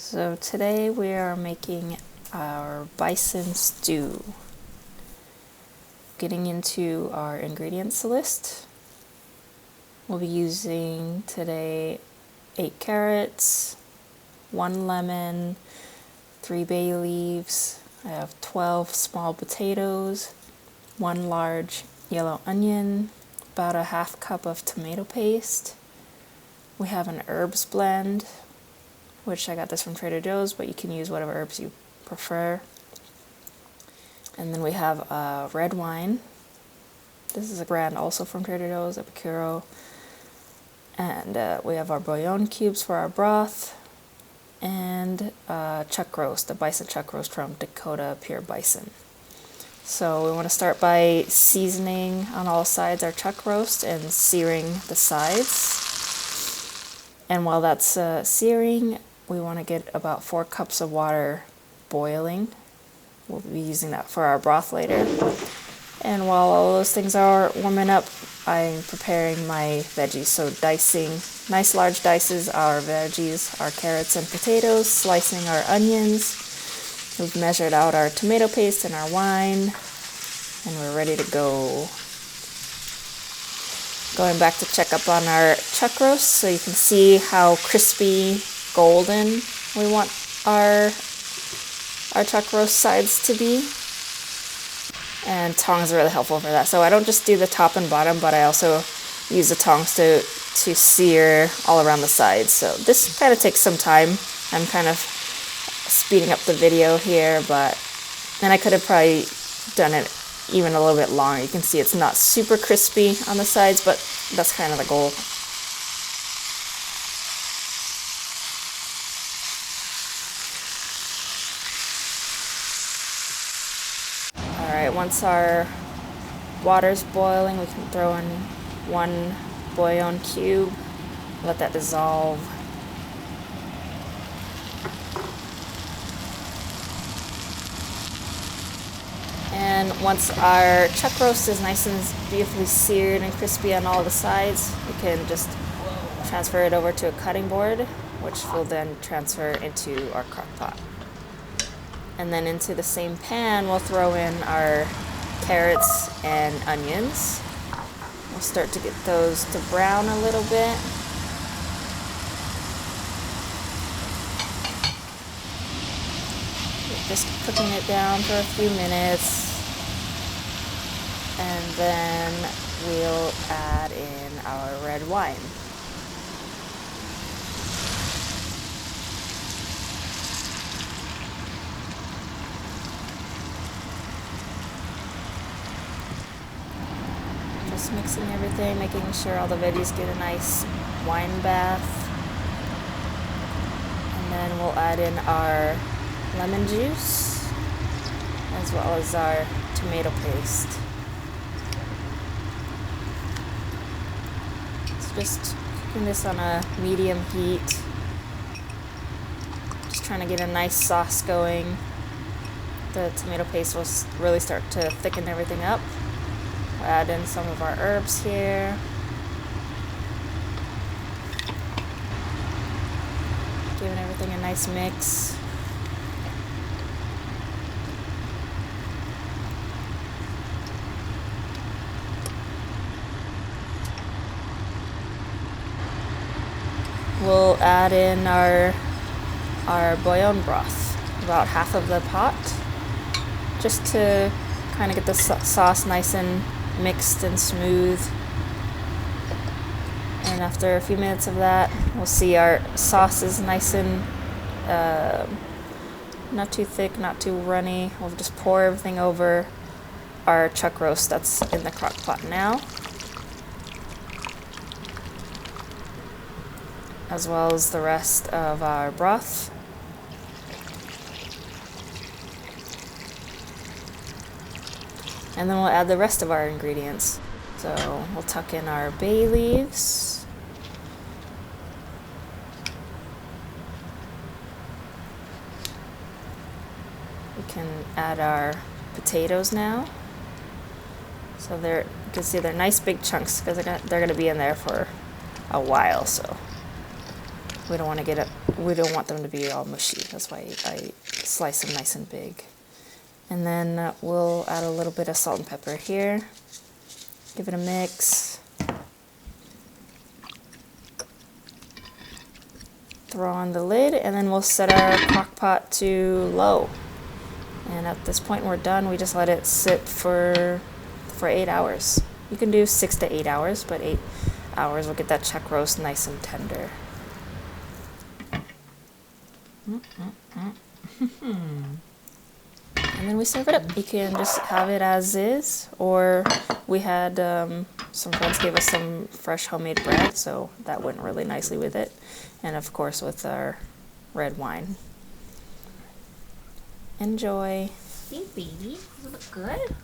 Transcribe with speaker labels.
Speaker 1: So today we are making our bison stew. Getting into our ingredients list, we'll be using today 8 carrots, 1 lemon, 3 bay leaves, I have 12 small potatoes, 1 large yellow onion, about a half cup of tomato paste. We have an herbs blend, which I got this from Trader Joe's, but you can use whatever herbs you prefer. And then we have red wine. This is a brand also from Trader Joe's, Epicuro. And we have our bouillon cubes for our broth, and chuck roast, the bison chuck roast from Dakota Pure Bison. So we want to start by seasoning on all sides our chuck roast and searing the sides. And while that's searing, we want to get about 4 cups of water boiling. We'll be using that for our broth later. And while all those things are warming up, I'm preparing my veggies. So dicing, nice large dices, our veggies, our carrots and potatoes, slicing our onions. We've measured out our tomato paste and our wine, and we're ready to go. Going back to check up on our chuck roast so you can see how crispy golden we want our chuck roast sides to be. And tongs are really helpful for that. So I don't just do the top and bottom, but I also use the tongs to sear all around the sides. So this kind of takes some time. I'm kind of speeding up the video here, and I could have probably done it even a little bit longer. You can see it's not super crispy on the sides, but that's kind of the goal. Alright, once our water's boiling, we can throw in 1 bouillon cube, let that dissolve. And once our chuck roast is nice and beautifully seared and crispy on all the sides, we can just transfer it over to a cutting board, which will then transfer into our crock pot. And then into the same pan, we'll throw in our carrots and onions. We'll start to get those to brown a little bit. Just cooking it down for a few minutes, and then we'll add in our red wine. Just mixing everything, making sure all the veggies get a nice wine bath, and then we'll add in our lemon juice, as well as our tomato paste. So just cooking this on a medium heat, just trying to get a nice sauce going. The tomato paste will really start to thicken everything up. We'll add in some of our herbs here. Giving everything a nice mix. We'll add in our bouillon broth, about half of the pot, just to kind of get the sauce nice and mixed and smooth. And after a few minutes of that, we'll see our sauce is nice and not too thick, not too runny. We'll just pour everything over our chuck roast that's in the crock pot now, as well as the rest of our broth. And then we'll add the rest of our ingredients. So we'll tuck in our bay leaves. We can add our potatoes now. So you can see they're nice big chunks because they're going to be in there for a while, so we don't want to get we don't want them to be all mushy. That's why I slice them nice and big. And then we'll add a little bit of salt and pepper here. Give it a mix. Throw on the lid, and then we'll set our crock pot to low. And at this point we're done. We just let it sit for 8 hours. You can do 6 to 8 hours, but 8 hours will get that chuck roast nice and tender. And then we serve it up. You can just have it as is, or we had some friends gave us some fresh homemade bread, so that went really nicely with it. And of course with our red wine. Enjoy.
Speaker 2: See, baby, does it look good?